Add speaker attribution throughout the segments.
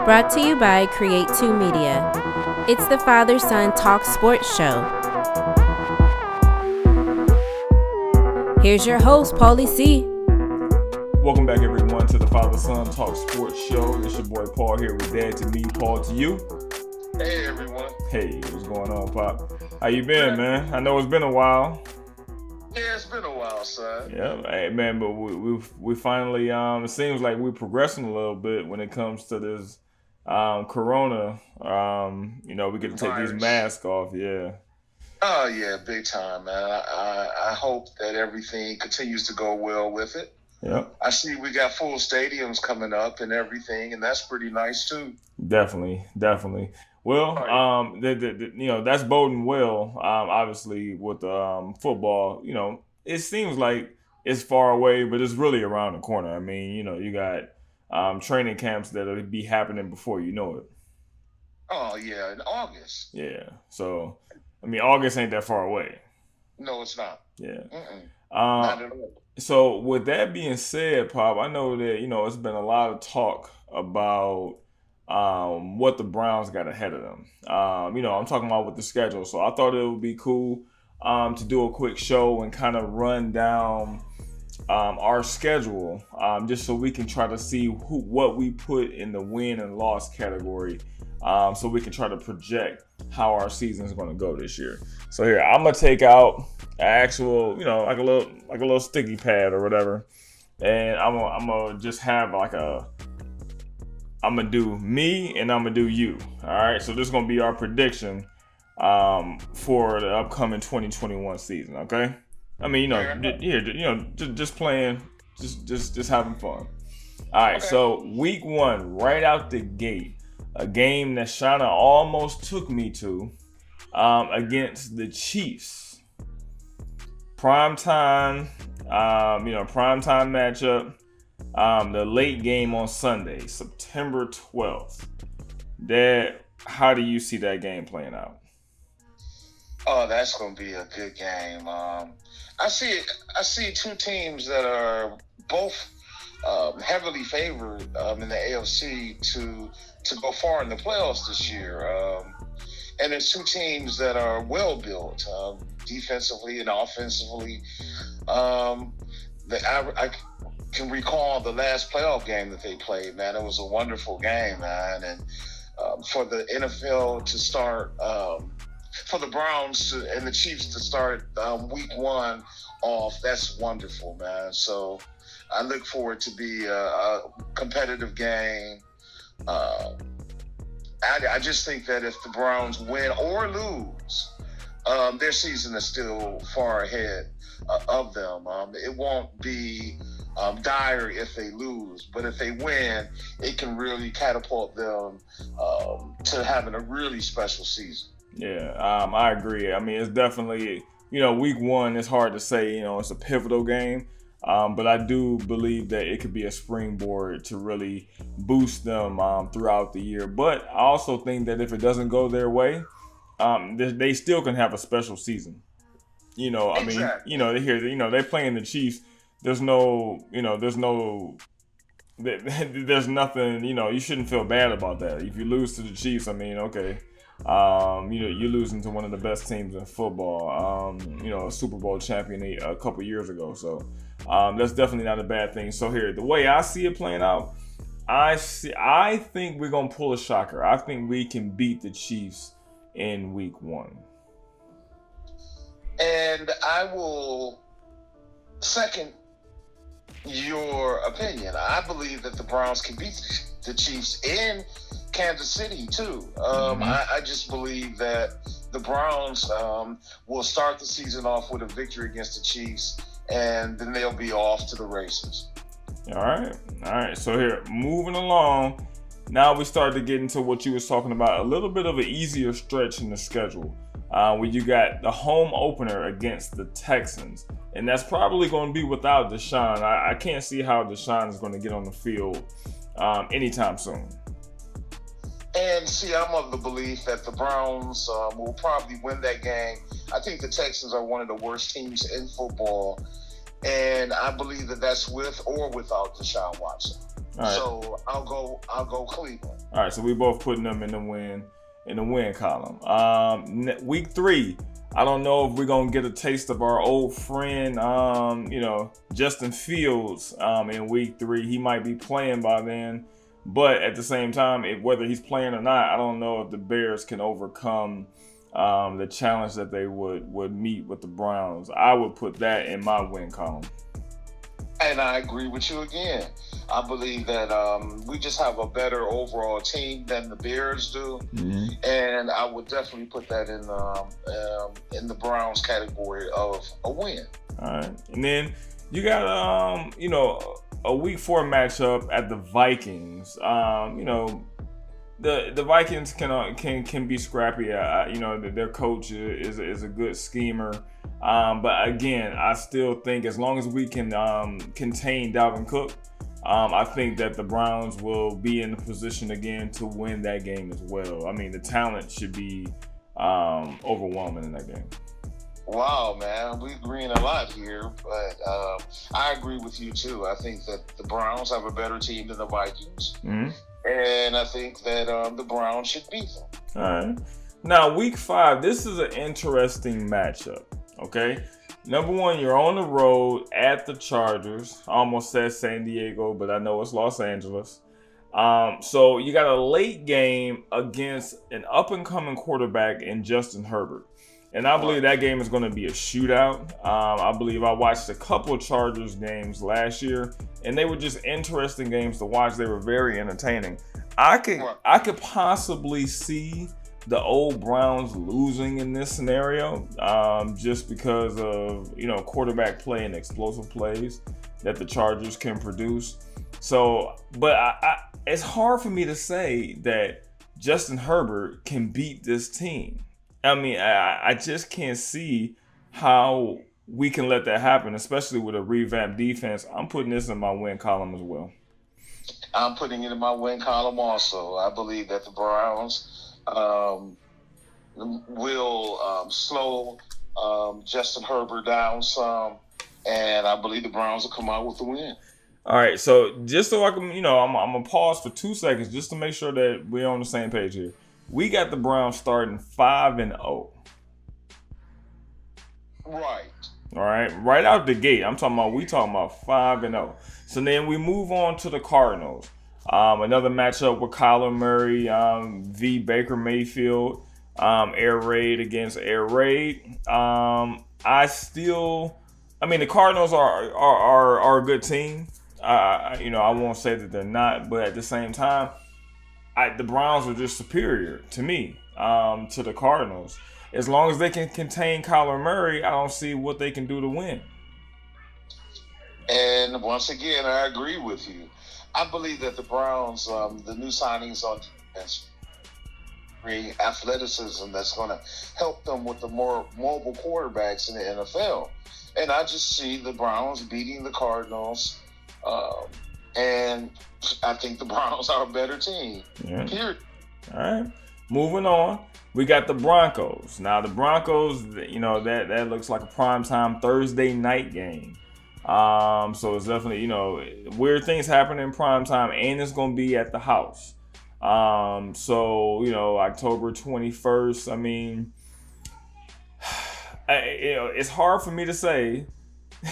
Speaker 1: Brought to you by Create 2 Media. It's the Father-Son Talk Sports Show. Here's your host, Paulie C.
Speaker 2: Welcome back, everyone, to the Father-Son Talk Sports Show. It's your boy Paul here with Dad to me, Paul to you.
Speaker 3: Hey, everyone.
Speaker 2: Hey, what's going on, Pop? How you been, man? I know it's been a while.
Speaker 3: Yeah, it's been a while, son.
Speaker 2: Yeah, hey, man, but we finally, it seems like we're progressing a little bit when it comes to this Corona. We get to take these masks off, yeah.
Speaker 3: Oh, yeah, big time, man. I hope that everything continues to go well with it.
Speaker 2: Yeah.
Speaker 3: I see we got full stadiums coming up and everything, and that's pretty nice, too.
Speaker 2: Definitely. Well, that's boding well. Obviously, with football, it seems like it's far away, but it's really around the corner. I mean, you got training camps that'll be happening before you know it.
Speaker 3: Oh, yeah, in August.
Speaker 2: Yeah. So, I mean, August ain't that far away.
Speaker 3: No, it's not.
Speaker 2: Yeah.
Speaker 3: Not at all.
Speaker 2: So, with that being said, Pop, I know that, it's been a lot of talk about what the Browns got ahead of them. I'm talking about with the schedule. So I thought it would be cool to do a quick show and kind of run down our schedule just so we can try to see what we put in the win and loss category so we can try to project how our season is going to go this year. So here, I'm going to take out an actual, like a little sticky pad or whatever. And I'm going to just have I'm going to do me and I'm going to do you. All right. So this is going to be our prediction for the upcoming 2021 season. Okay. I mean, just playing, just having fun. All right. Okay. So week 1, right out the gate, a game that Shauna almost took me to against the Chiefs. Primetime matchup. The late game on Sunday, September 12th. Dad, how do you see that game playing out?
Speaker 3: Oh, that's going to be a good game. I see two teams that are both heavily favored in the AFC to go far in the playoffs this year. And there's two teams that are well built defensively and offensively. I can recall the last playoff game that they played, man. It was a wonderful game, man. And for the NFL to start, for the Browns and the Chiefs to start week 1 off, that's wonderful, man. So I look forward to be a competitive game. I just think that if the Browns win or lose, their season is still far ahead of them. It won't be dire if they lose, but if they win, it can really catapult them to having a really special season.
Speaker 2: Yeah, I agree. I mean, it's definitely, week 1, it's hard to say, it's a pivotal game, but I do believe that it could be a springboard to really boost them throughout the year. But I also think that if it doesn't go their way, they still can have a special season.
Speaker 3: Exactly.
Speaker 2: I mean, they're playing the Chiefs. There's nothing, you shouldn't feel bad about that. If you lose to the Chiefs, I mean, okay, you're losing to one of the best teams in football, a Super Bowl champion a couple years ago. So that's definitely not a bad thing. So here, the way I see it playing out, I think we're going to pull a shocker. I think we can beat the Chiefs in week 1.
Speaker 3: And I will second your opinion. I believe that the Browns can beat the Chiefs in Kansas City too. I just believe that the Browns will start the season off with a victory against the Chiefs, and then they'll be off to the races.
Speaker 2: All right. So here, moving along. Now we start to get into what you was talking about, a little bit of an easier stretch in the schedule. Where you got the home opener against the Texans. And that's probably going to be without Deshaun. I can't see how Deshaun is going to get on the field anytime soon.
Speaker 3: And see, I'm of the belief that the Browns will probably win that game. I think the Texans are one of the worst teams in football. And I believe that that's with or without Deshaun Watson. Right. So I'll go Cleveland.
Speaker 2: All right, so we both putting them in the win column. Week 3, I don't know if we're gonna get a taste of our old friend, Justin Fields. In week 3, he might be playing by then, but at the same time, whether he's playing or not, I don't know if the Bears can overcome the challenge that they would meet with the Browns. I would put that in my win column.
Speaker 3: And I agree with you again. I believe that we just have a better overall team than the Bears do, and I would definitely put that in the Browns category of a win.
Speaker 2: All right, and then you got a week 4 matchup at the Vikings. The Vikings can be scrappy. Their coach is a good schemer. But again, I still think as long as we can contain Dalvin Cook, I think that the Browns will be in the position again to win that game as well. I mean, the talent should be overwhelming in that game.
Speaker 3: Wow, man, we agreeing a lot here, but I agree with you too. I think that the Browns have a better team than the Vikings, and I think that the Browns should beat them.
Speaker 2: All right. Now, week 5, this is an interesting matchup. Okay, number 1, you're on the road at the Chargers. I almost said San Diego, but I know it's Los Angeles. So you got a late game against an up-and-coming quarterback in Justin Herbert. And I believe that game is going to be a shootout. I believe I watched a couple of Chargers games last year, and they were just interesting games to watch. They were very entertaining. I could possibly see the old Browns losing in this scenario, just because of quarterback play and explosive plays that the Chargers can produce. So, but it's hard for me to say that Justin Herbert can beat this team. I mean, I just can't see how we can let that happen, especially with a revamped defense. I'm putting this in my win column as well.
Speaker 3: I'm putting it in my win column also. I believe that the Browns will slow Justin Herbert down some, and I believe the Browns will come out with the win.
Speaker 2: All right, so just so I can, I'm going to pause for 2 seconds just to make sure that we're on the same page here. We got the Browns starting 5-0.
Speaker 3: Right.
Speaker 2: All right, right out the gate. We talking about 5-0. So then we move on to the Cardinals. Another matchup with Colin Murray v. Baker Mayfield. Air raid against air raid. The Cardinals are a good team. I won't say that they're not, but at the same time, the Browns are just superior to me, to the Cardinals. As long as they can contain Kyler Murray, I don't see what they can do to win.
Speaker 3: And once again, I agree with you. I believe that the Browns, the new signings on defense, bring athleticism that's going to help them with the more mobile quarterbacks in the NFL. And I just see the Browns beating the Cardinals, and I think the Browns are a better team.
Speaker 2: Yeah.
Speaker 3: Period.
Speaker 2: All right. Moving on, we got the Broncos. Now, the Broncos, that looks like a primetime Thursday night game. So it's definitely, weird things happen in primetime, and it's going to be at the house. October 21st, it's hard for me to say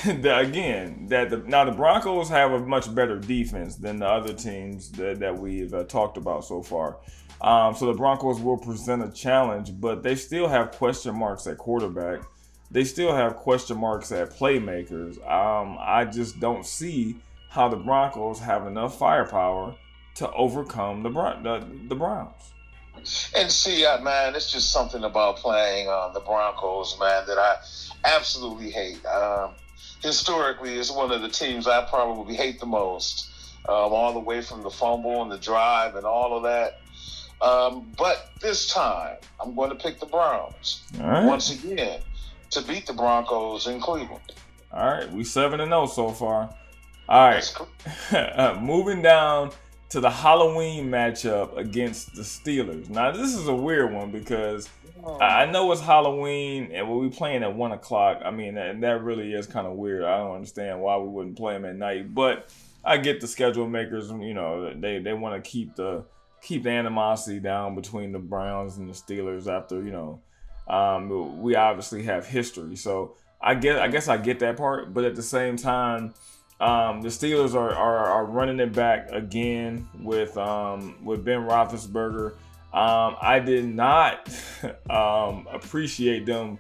Speaker 2: the Broncos have a much better defense than the other teams that we've talked about so far. So the Broncos will present a challenge, but they still have question marks at quarterback. They still have question marks at playmakers. I just don't see how the Broncos have enough firepower to overcome the Browns.
Speaker 3: And see, man, it's just something about playing the Broncos, man, that I absolutely hate. Historically, it's one of the teams I probably hate the most, all the way from the fumble and the drive and all of that. But this time, I'm going to pick the Browns once again to beat the Broncos in Cleveland.
Speaker 2: All right, we 7-0 so far. All right, cool. Moving down to the Halloween matchup against the Steelers. Now, this is a weird one because I know it's Halloween and we'll be playing at 1 o'clock. That really is kind of weird. I don't understand why we wouldn't play them at night, but I get the schedule makers. They want to keep the keep the animosity down between the Browns and the Steelers after, we obviously have history. So I guess I get that part, but at the same time, the Steelers are running it back again with Ben Roethlisberger. I did not appreciate them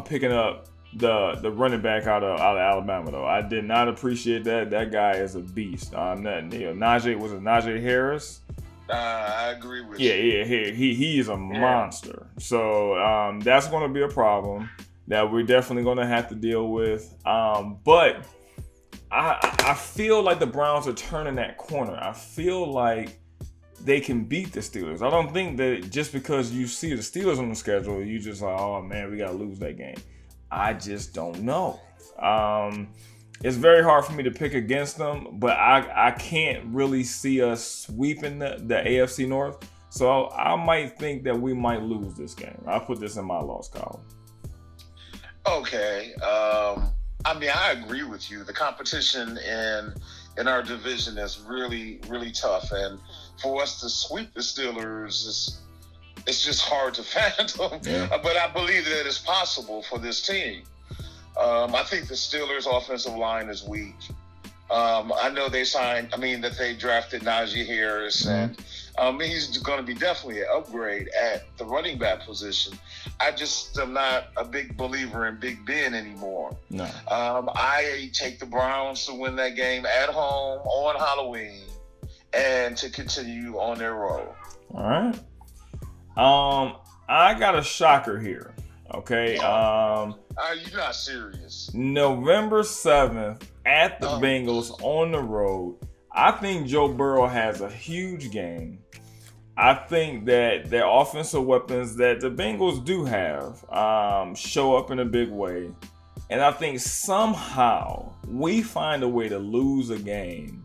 Speaker 2: picking up the running back out of Alabama though. I did not appreciate that. That guy is a beast. Najee Harris.
Speaker 3: I agree with
Speaker 2: you.
Speaker 3: Yeah,
Speaker 2: he is a monster. So that's going to be a problem that we're definitely going to have to deal with. But I feel like the Browns are turning that corner. I feel like they can beat the Steelers. I don't think that just because you see the Steelers on the schedule, you just like, oh man, we got to lose that game. I just don't know. It's very hard for me to pick against them, but I can't really see us sweeping the AFC North. So I might think that we might lose this game. I'll put this in my loss column.
Speaker 3: Okay. I agree with you. The competition in our division is really, really tough. And for us to sweep the Steelers, it's just hard to fathom.
Speaker 2: Yeah.
Speaker 3: But I believe that it's possible for this team. I think the Steelers' offensive line is weak. I know that they drafted Najee Harris, and he's going to be definitely an upgrade at the running back position. I just am not a big believer in Big Ben anymore.
Speaker 2: No.
Speaker 3: I take the Browns to win that game at home on Halloween and to continue on their road.
Speaker 2: All right. I got a shocker here. Okay.
Speaker 3: Are you not serious?
Speaker 2: November 7th at the Bengals on the road. I think Joe Burrow has a huge game. I think that their offensive weapons that the Bengals do have show up in a big way. And I think somehow we find a way to lose a game.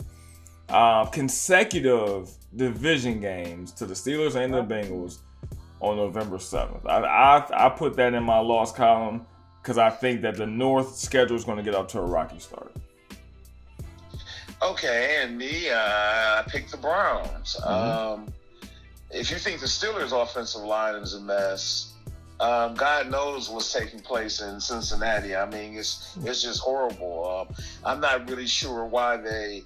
Speaker 2: Consecutive division games to the Steelers and the Bengals on November 7th. I put that in my loss column because I think that the North schedule is going to get up to a rocky start.
Speaker 3: Okay, and me, I picked the Browns.
Speaker 2: Mm-hmm.
Speaker 3: If you think the Steelers' offensive line is a mess, God knows what's taking place in Cincinnati. I mean, it's just horrible. I'm not really sure why they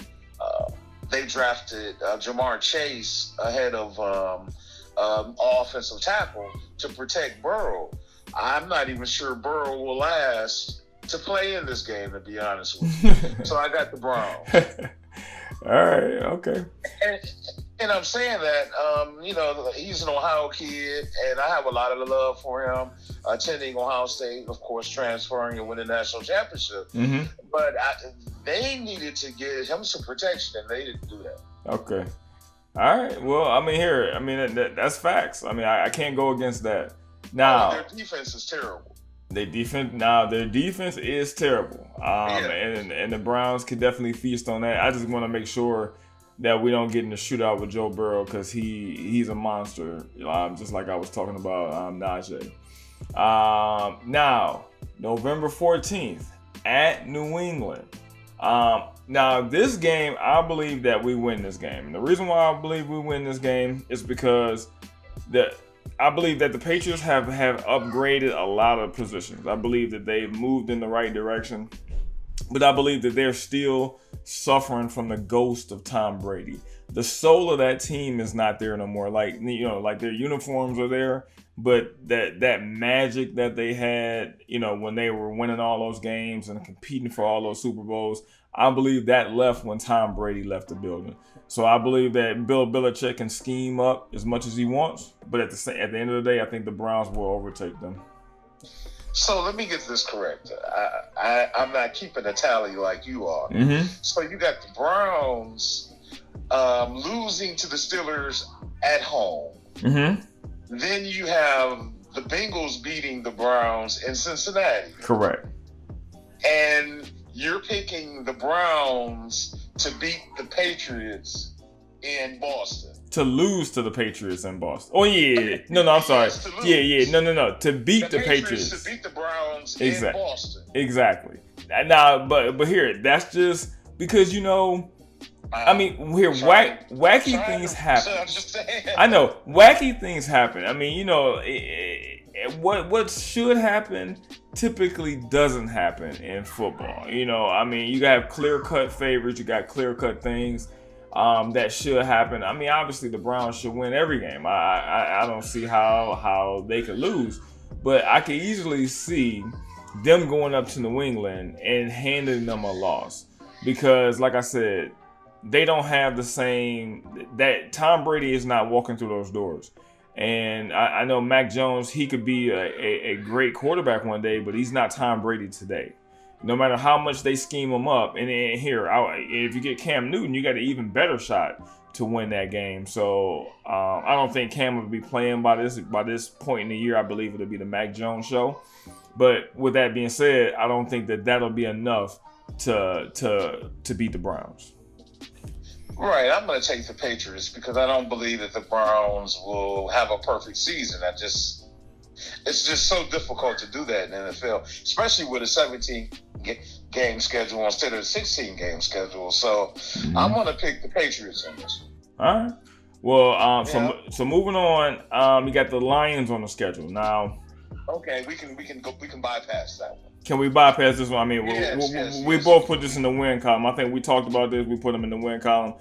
Speaker 3: drafted Jamar Chase ahead of offensive tackle to protect Burrow. I'm not even sure Burrow will last to play in this game, to be honest with you. So I got the Browns.
Speaker 2: All right, okay.
Speaker 3: And I'm saying that, he's an Ohio kid, and I have a lot of love for him. Attending Ohio State, of course, transferring and winning the national championship.
Speaker 2: Mm-hmm.
Speaker 3: But they needed to get him some protection, and they didn't do that.
Speaker 2: Okay. All right. Well, that's facts. I can't go against that. Now,
Speaker 3: their defense is terrible.
Speaker 2: Their defense is terrible. And the Browns could definitely feast on that. I just want to make sure that we don't get in the shootout with Joe Burrow because he's a monster. Just like I was talking about Najee. Now, November 14th at New England. Now, this game, I believe that we win this game. And the reason why I believe we win this game is because I believe that the Patriots have upgraded a lot of positions. I believe that they've moved in the right direction. But I believe that they're still suffering from the ghost of Tom Brady. The soul of that team is not there no more. Like their uniforms are there, but that magic that they had, when they were winning all those games and competing for all those Super Bowls, I believe that left when Tom Brady left the building. So I believe that Bill Belichick can scheme up as much as he wants, but at the end of the day, I think the Browns will overtake them.
Speaker 3: So let me get this correct. I'm not keeping a tally like you are.
Speaker 2: Mm-hmm.
Speaker 3: So you got the Browns losing to the Steelers at home.
Speaker 2: Mm-hmm.
Speaker 3: Then you have the Bengals beating the Browns in Cincinnati.
Speaker 2: Correct.
Speaker 3: And you're picking the Browns to beat the Patriots in Boston.
Speaker 2: To lose to the Patriots in Boston. Oh, yeah. No, I'm sorry. No. To beat the Patriots.
Speaker 3: To beat the Browns in Boston.
Speaker 2: Exactly. Now, but here, that's just because, I mean, here wacky things happen. I know wacky things happen. I mean, you know, what should happen typically doesn't happen in football. You know, I mean, you have clear-cut favorites, you got clear-cut things that should happen. I mean, obviously the Browns should win every game. I don't see how they could lose, but I can easily see them going up to New England and handing them a loss because, like I said, they don't have the same, that Tom Brady is not walking through those doors. And I know Mac Jones, he could be a great quarterback one day, but he's not Tom Brady today. No matter how much they scheme him up. And here, if you get Cam Newton, you got an even better shot to win that game. So I don't think Cam will be playing by this point in the year. I believe it'll be the Mac Jones show. But with that being said, I don't think that'll be enough to beat the Browns.
Speaker 3: Right, I'm going to take the Patriots because I don't believe that the Browns will have a perfect season. It's just so difficult to do that in the NFL, especially with a 17-game schedule instead of a 16-game schedule. So I'm going to pick the Patriots on this one.
Speaker 2: All right. Well, so moving on, you got the Lions on the schedule now.
Speaker 3: Okay, we can bypass that one.
Speaker 2: Can we bypass this one? I mean, we both put this in the win column. I think we talked about this. We put them in the win column.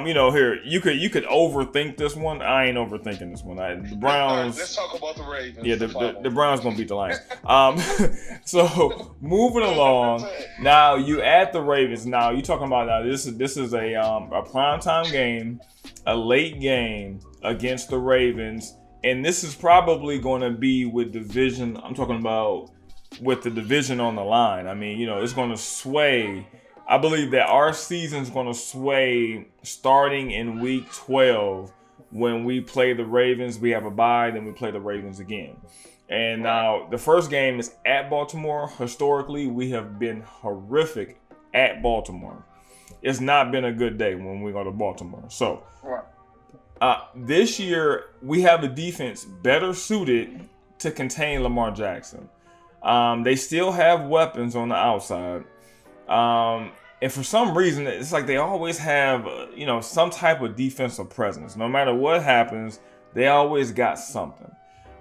Speaker 2: You know, here you could overthink this one. I ain't overthinking this one. The Browns.
Speaker 3: Let's talk about the Ravens.
Speaker 2: Yeah, the Browns gonna beat the Lions. So moving along. Now you add the Ravens. Now you talking about now this is a primetime game, a late game against the Ravens, and this is probably going to be with division. I'm talking about with the division on the line. I mean, you know, it's going to sway. I believe that our season's going to sway starting in week 12 when we play the Ravens. We have a bye, then we play the Ravens again. And now the first game is at Baltimore. Historically, we have been horrific at Baltimore. It's not been a good day when we go to Baltimore. So this year, we have a defense better suited to contain Lamar Jackson. They still have weapons on the outside. And for some reason, it's like they always have, some type of defensive presence. No matter what happens, they always got something.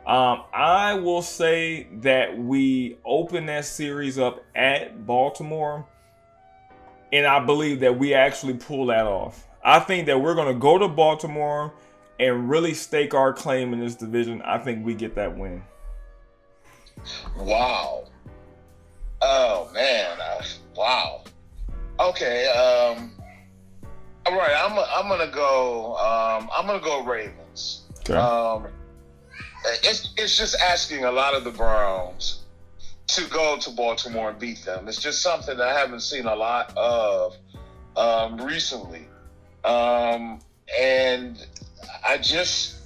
Speaker 2: I will say that we open that series up at Baltimore, and I believe that we actually pull that off. I think that we're going to go to Baltimore and really stake our claim in this division. I think we get that win.
Speaker 3: Wow. Oh man. Wow. Okay. All right. I'm gonna go Ravens.
Speaker 2: Okay.
Speaker 3: It's just asking a lot of the Browns to go to Baltimore and beat them. It's just something that I haven't seen a lot of recently. And I just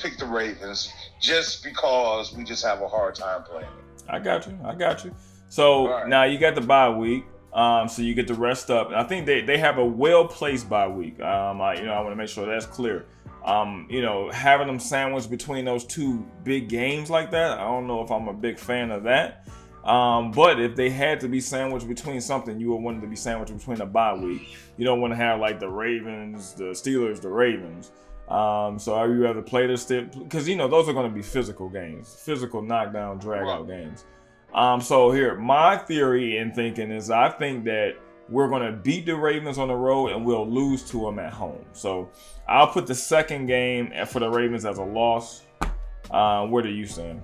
Speaker 3: picked the Ravens just because we just have a hard time playing it.
Speaker 2: I got you. So Now you got the bye week, so you get to rest up. And I think they have a well-placed bye week. I want to make sure that's clear. Having them sandwiched between those two big games like that, I don't know if I'm a big fan of that. But if they had to be sandwiched between something, you would want it to be sandwiched between a bye week. You don't want to have like the Ravens, the Steelers, the Ravens. So I would rather play this because those are going to be physical games, physical knockdown, drag out games. So here, my theory and thinking is I think that we're going to beat the Ravens on the road and we'll lose to them at home. So I'll put the second game for the Ravens as a loss. What are you saying?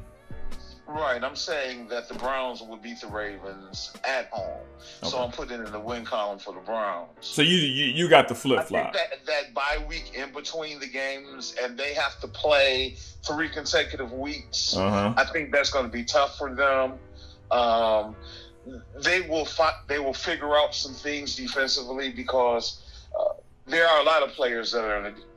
Speaker 3: Right, I'm saying that the Browns will beat the Ravens at home. Okay. So I'm putting in the win column for the Browns.
Speaker 2: So you got the flip-flop.
Speaker 3: I think that bye week in between the games, and they have to play 3 consecutive weeks. I think that's going to be tough for them. They will figure out some things defensively because there are a lot of players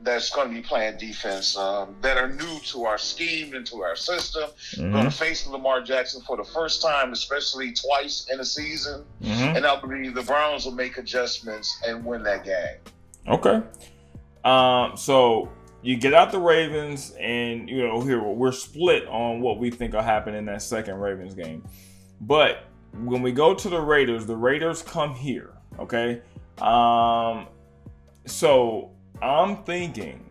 Speaker 3: that's going to be playing defense that are new to our scheme and to our system. Going to face Lamar Jackson for the first time, especially twice in a season. And I believe the Browns will make adjustments and win that game.
Speaker 2: Okay. So you get out the Ravens, and here we're split on what we think will happen in that second Ravens game. But when we go to the Raiders come here. Okay. So I'm thinking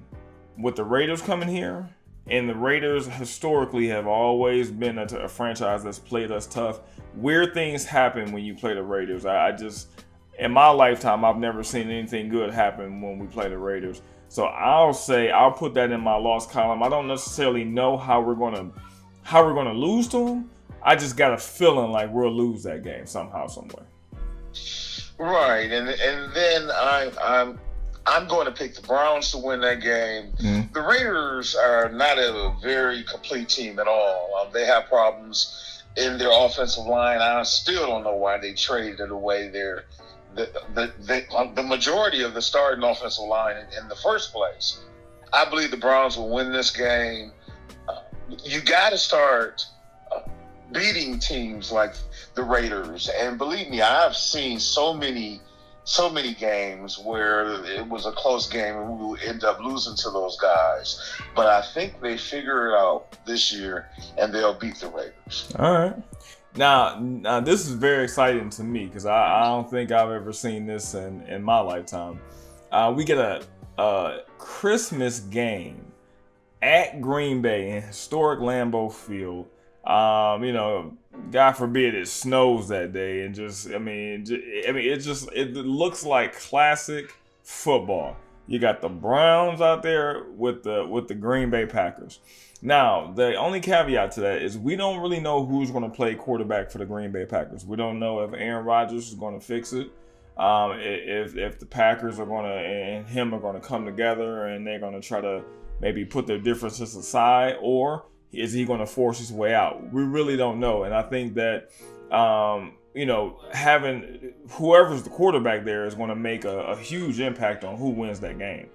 Speaker 2: with the Raiders coming here, and the Raiders historically have always been a franchise that's played us tough. Weird things happen when you play the Raiders. I just, in my lifetime, I've never seen anything good happen when we play the Raiders. So I'll put that in my loss column. I don't necessarily know how we're gonna lose to them. I just got a feeling like we'll lose that game somehow, somewhere.
Speaker 3: Right, and then I'm going to pick the Browns to win that game.
Speaker 2: Mm-hmm.
Speaker 3: The Raiders are not a very complete team at all. They have problems in their offensive line. I still don't know why they traded away the majority of the starting offensive line in the first place. I believe the Browns will win this game. You got to start beating teams like the Raiders, and believe me, I've seen so many games where it was a close game and we would end up losing to those guys. But I think they figure it out this year and they'll beat the Raiders.
Speaker 2: All right. Now this is very exciting to me because I don't think I've ever seen this in my lifetime. We get a Christmas game at Green Bay in historic Lambeau Field. God forbid it snows that day, and it looks like classic football. You got the Browns out there with the Green Bay Packers. Now, the only caveat to that is we don't really know who's going to play quarterback for the Green Bay Packers. We don't know if Aaron Rodgers is going to fix it. If the Packers are going to and him are going to come together and they're going to try to maybe put their differences aside, or is he going to force his way out? We really don't know. And I think that, having whoever's the quarterback there is going to make a huge impact on who wins that game.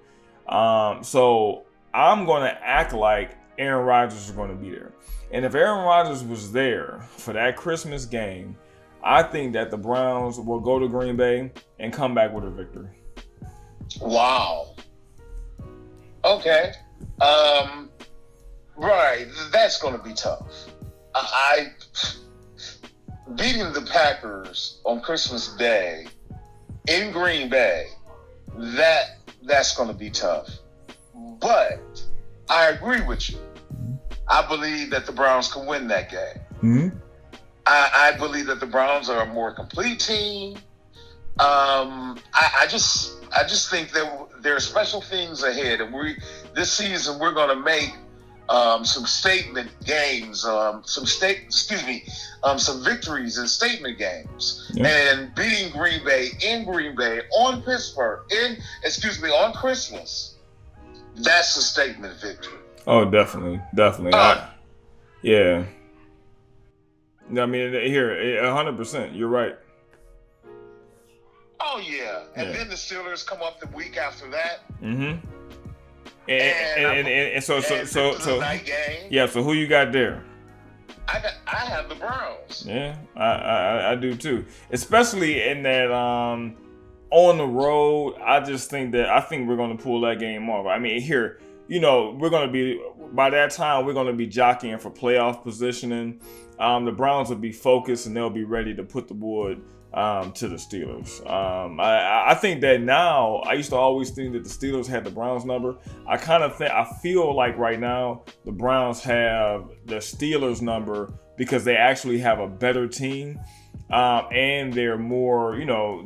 Speaker 2: So I'm going to act like Aaron Rodgers is going to be there. And if Aaron Rodgers was there for that Christmas game, I think that the Browns will go to Green Bay and come back with a victory.
Speaker 3: Wow. Okay. Right, that's going to be tough. Beating the Packers on Christmas Day in Green Bay, that's going to be tough. But I agree with you. I believe that the Browns can win that game.
Speaker 2: Mm-hmm.
Speaker 3: I believe that the Browns are a more complete team. I just think that there are special things ahead, and this season we're going to make some statement games, some victories in statement games, and beating Green Bay in Green Bay on on Christmas. That's a statement victory.
Speaker 2: Oh, definitely. Yeah. I mean, here, 100%. You're right.
Speaker 3: Oh yeah, and then the Steelers come up the week after that.
Speaker 2: Mm-hmm. And so
Speaker 3: night game.
Speaker 2: Yeah. So who you got there?
Speaker 3: I have the Browns.
Speaker 2: Yeah, I do too. Especially in that on the road. I think we're going to pull that game off. I mean, here, we're going to be by that time we're going to be jockeying for playoff positioning. The Browns will be focused and they'll be ready to put the wood to the Steelers. I think that now, I used to always think that the Steelers had the Browns number. I feel like right now the Browns have the Steelers number because they actually have a better team. And they're more,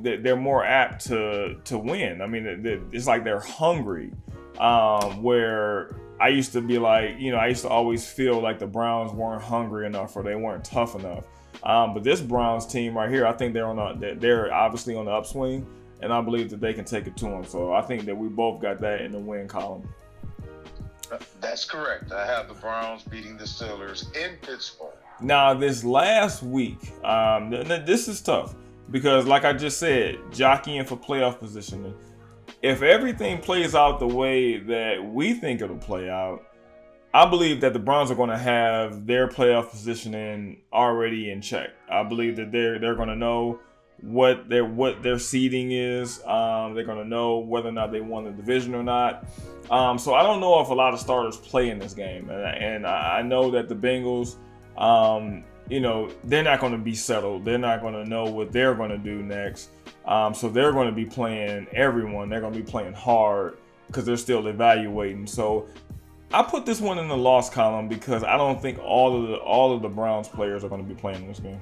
Speaker 2: they're more apt to win. I mean, it's like they're hungry. Where I used to be like, I used to always feel like the Browns weren't hungry enough or they weren't tough enough. But this Browns team right here, I think they're obviously on the upswing, and I believe that they can take it to them. So I think that we both got that in the win column.
Speaker 3: That's correct. I have the Browns beating the Steelers in Pittsburgh.
Speaker 2: Now, this last week, this is tough because, like I just said, jockeying for playoff positioning. If everything plays out the way that we think it'll play out, I believe that the Browns are going to have their playoff positioning already in check. I believe that they're going to know what their seeding is. They're going to know whether or not they won the division or not. So I don't know if a lot of starters play in this game, and I know that the Bengals, they're not going to be settled. They're not going to know what they're going to do next. So they're going to be playing everyone. They're going to be playing hard because they're still evaluating. So I put this one in the loss column because I don't think all of the Browns players are going to be playing this game.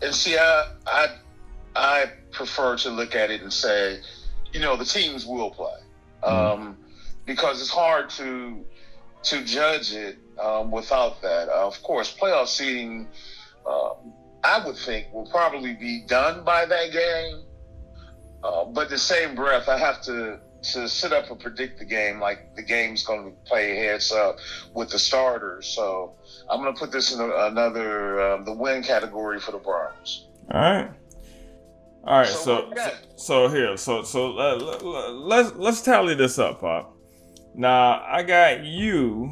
Speaker 3: And see, I prefer to look at it and say, the teams will play, because it's hard to judge it without that. Of course, playoff seeding, I would think, will probably be done by that game. But in the same breath, I have to sit up and predict the game like the game's going to play heads up with the starters. So I'm going to put this in another the win category for the Browns.
Speaker 2: All right. So let's tally this up, Pop. Now I got you.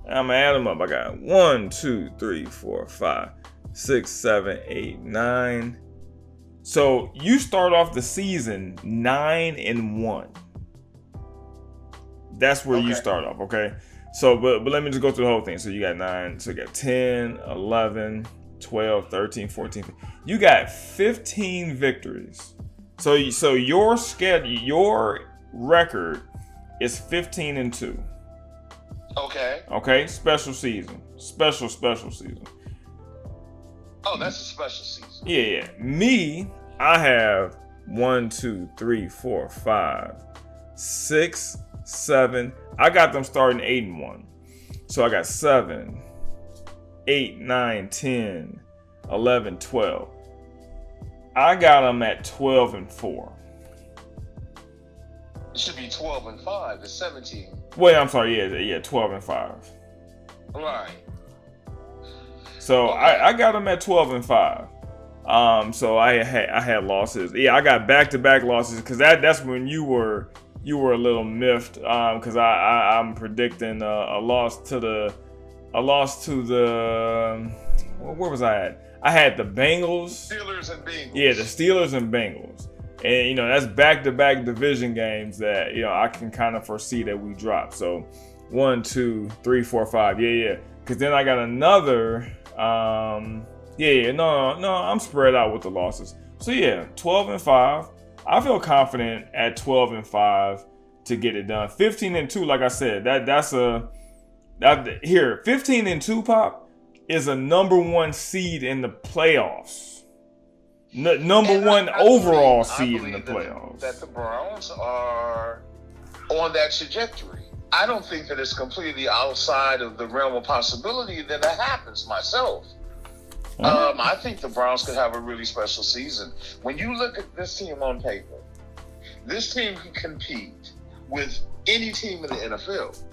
Speaker 2: I'm gonna add them up. I got 1, 2, 3, 4, 5, 6, 7, 8, 9. So you start off the season 9-1. That's where you start off, okay? So, but let me just go through the whole thing. So you got 9. So you got 10, 11, 12, 13, 14. You got 15 victories. So your schedule, your record is 15-2. Okay. Special season. Special season.
Speaker 3: Oh, that's a special season.
Speaker 2: Yeah. Me, I have 1, 2, 3, 4, 5, 6, 7. I got them starting 8-1. So I got 7, 8, 9, 10, 11, 12. I got them at 12-4.
Speaker 3: It should be 12-5. It's 17.
Speaker 2: Wait, I'm sorry. Yeah, 12-5.
Speaker 3: Right.
Speaker 2: So okay. I got them at 12-5. So I had losses. Yeah, I got back-to-back losses because that's when you were a little miffed. Because I'm predicting a loss to the where was I at? I had the Bengals.
Speaker 3: Steelers and Bengals.
Speaker 2: Yeah, the Steelers and Bengals. And, that's back-to-back division games that, I can kind of foresee that we drop. So 1, 2, 3, 4, 5. Yeah. Because then I got another. No, I'm spread out with the losses. So, 12-5. I feel confident at 12-5 to get it done. 15-2, like I said, that's 15-2, Pop, is a number 1 seed in the playoffs. Number 1 overall seed in the playoffs.
Speaker 3: That the Browns are on that trajectory. I don't think that it's completely outside of the realm of possibility that happens myself. I think the Browns could have a really special season. When you look at this team on paper, this team can compete with any team in the NFL.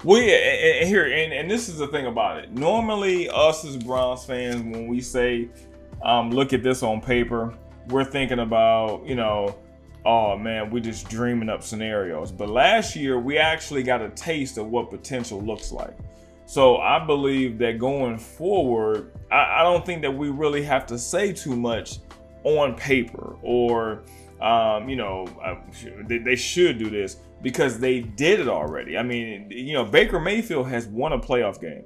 Speaker 2: Well, and this is the thing about it. Normally, us as Browns fans, when we say, look at this on paper, we're thinking about, oh man, we're just dreaming up scenarios. But last year, we actually got a taste of what potential looks like. So I believe that going forward, I don't think that we really have to say too much on paper or, they should do this because they did it already. I mean, Baker Mayfield has won a playoff game.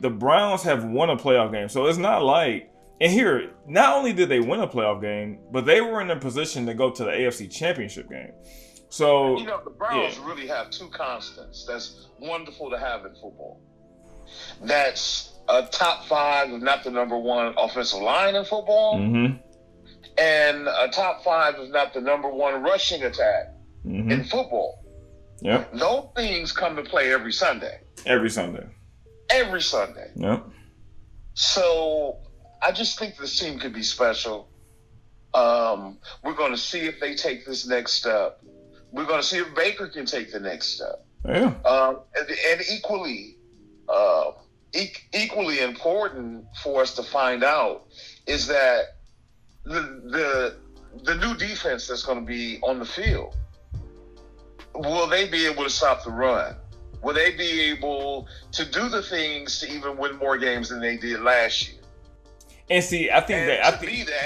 Speaker 2: The Browns have won a playoff game. So it's not like, and here, not only did they win a playoff game, but they were in a position to go to the AFC Championship game. So
Speaker 3: the Browns really have 2 constants. That's wonderful to have in football. That's a top 5, if not the number 1 offensive line in football, and a top 5, if not the number 1 rushing attack in football.
Speaker 2: Yep.
Speaker 3: Those things come to play every Sunday.
Speaker 2: Every Sunday. Yep.
Speaker 3: So I just think this team could be special. We're going to see if they take this next step. We're going to see if Baker can take the next step.
Speaker 2: Yeah.
Speaker 3: And equally important for us to find out is that the new defense that's going to be on the field, will they be able to stop the run? Will they be able to do the things to even win more games than they did last year?
Speaker 2: And see, I think
Speaker 3: the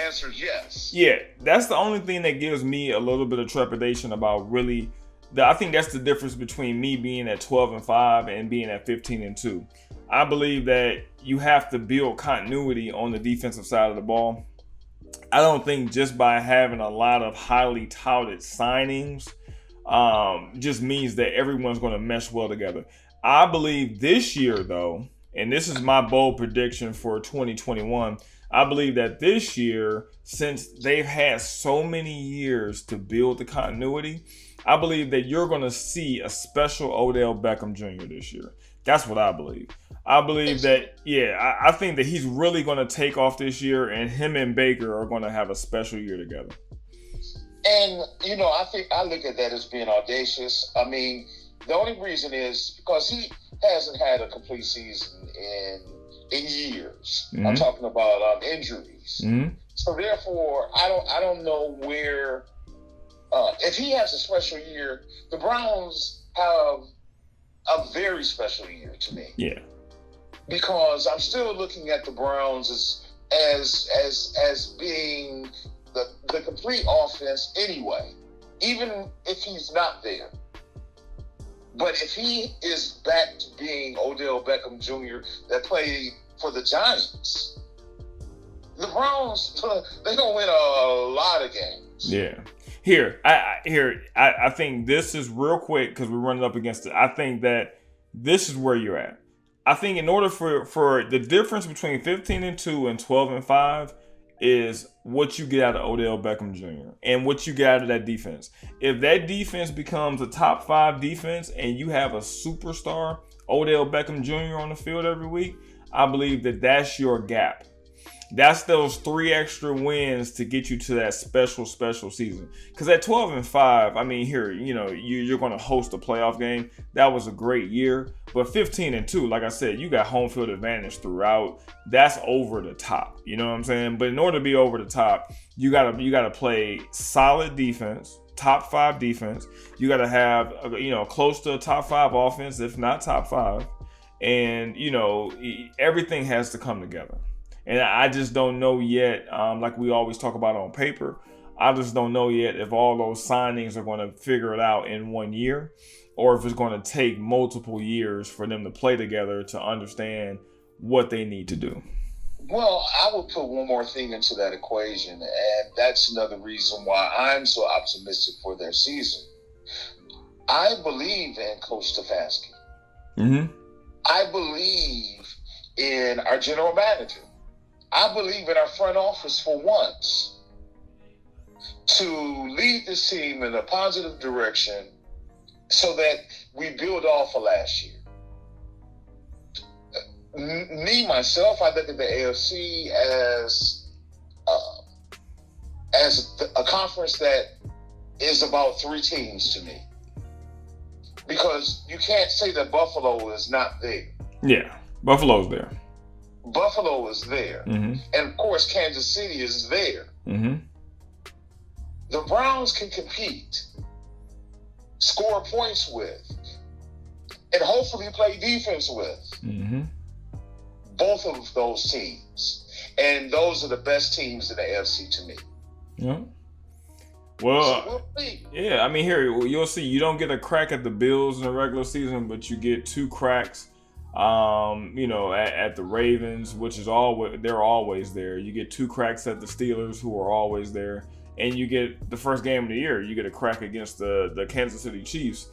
Speaker 3: answer is yes.
Speaker 2: Yeah, that's the only thing that gives me a little bit of trepidation about really. I think that's the difference between me being at 12-5 and being at 15-2. I believe that you have to build continuity on the defensive side of the ball. I don't think just by having a lot of highly touted signings just means that everyone's going to mesh well together. I believe this year, though, and this is my bold prediction for 2021, I believe that this year, since they've had so many years to build the continuity, I believe that you're going to see a special Odell Beckham Jr. this year. That's what I believe. I believe that, I think that he's really going to take off this year, and him and Baker are going to have a special year together.
Speaker 3: And, I think I look at that as being audacious. I mean, the only reason is because he hasn't had a complete season in years.
Speaker 2: Mm-hmm.
Speaker 3: I'm talking about injuries.
Speaker 2: Mm-hmm.
Speaker 3: So therefore, I don't know where if he has a special year, the Browns have a very special year to me.
Speaker 2: Yeah.
Speaker 3: Because I'm still looking at the Browns as being the complete offense anyway, even if he's not there. But if he is back to being Odell Beckham Jr. that played for the Giants, the Browns, they're going to win a lot of games.
Speaker 2: Yeah. I think this is real quick because we're running up against it. I think that this is where you're at. I think in order for the difference between 15-2 and 12-5 is what you get out of Odell Beckham Jr. and what you get out of that defense. If that defense becomes a top 5 defense and you have a superstar Odell Beckham Jr. on the field every week, I believe that that's your gap. That's those 3 extra wins to get you to that special season. Because at 12-5, I mean, here, you're going to host a playoff game. That was a great year. But 15-2, like I said, you got home field advantage throughout. That's over the top. You know what I'm saying? But in order to be over the top, you gotta play solid defense, top 5 defense. You gotta have close to a top 5 offense, if not top 5. And everything has to come together. And I just don't know yet, like we always talk about on paper, I just don't know yet if all those signings are going to figure it out in 1 year or if it's going to take multiple years for them to play together to understand what they need to do.
Speaker 3: Well, I would put one more thing into that equation, and that's another reason why I'm so optimistic for their season. I believe in Coach Stefanski.
Speaker 2: Mm-hmm.
Speaker 3: I believe in our general manager. I believe in our front office for once to lead this team in a positive direction so that we build off of last year. Myself, I look at the AFC as a conference that is about 3 teams to me. Because you can't say that Buffalo is not there.
Speaker 2: Yeah, Buffalo's there.
Speaker 3: Buffalo is there.
Speaker 2: Mm-hmm.
Speaker 3: And, of course, Kansas City is there.
Speaker 2: Mm-hmm.
Speaker 3: The Browns can compete, score points with, and hopefully play defense with both of those teams. And those are the best teams in the AFC to me.
Speaker 2: Yeah. Well, I mean, here, you'll see. You don't get a crack at the Bills in the regular season, but you get 2 cracks at the Ravens, which is they're always there. You get 2 cracks at the Steelers, who are always there, and you get the first game of the year. You get a crack against the Kansas City Chiefs,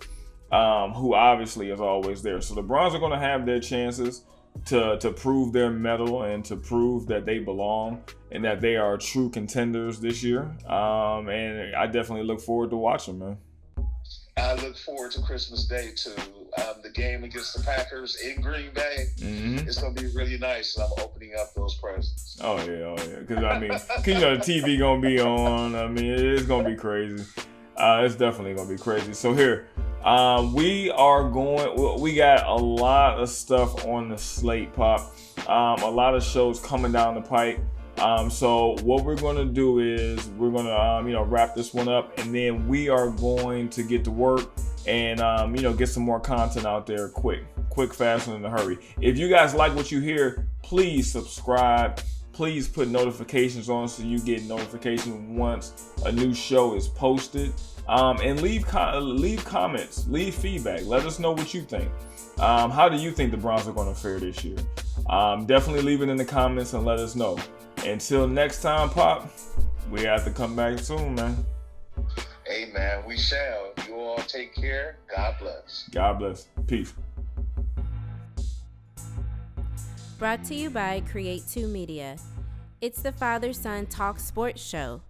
Speaker 2: who obviously is always there. So the Browns are going to have their chances to prove their mettle and to prove that they belong and that they are true contenders this year. And I definitely look forward to watching, man.
Speaker 3: I look forward to Christmas Day too. The game against the Packers in Green Bay. Mm-hmm. It's going to be really nice. I'm opening up those presents.
Speaker 2: Oh yeah. Because the TV going to be on. I mean, it's going to be crazy. It's definitely going to be crazy. So here, we got a lot of stuff on the slate, Pop. A lot of shows coming down the pipe. So what we're going to do is we're going to, wrap this one up, and then we are going to get to work and, get some more content out there quick, fast, and in a hurry. If you guys like what you hear, please subscribe. Please put notifications on so you get notification once a new show is posted. And leave comments, leave feedback. Let us know what you think. How do you think the Browns are going to fare this year? Definitely leave it in the comments and let us know. Until next time, Pop, we have to come back soon, man.
Speaker 3: Hey, man, we shall. You all take care. God bless.
Speaker 2: God bless. Peace.
Speaker 1: Brought to you by Create 2 Media. It's the Father Son Talk Sports Show.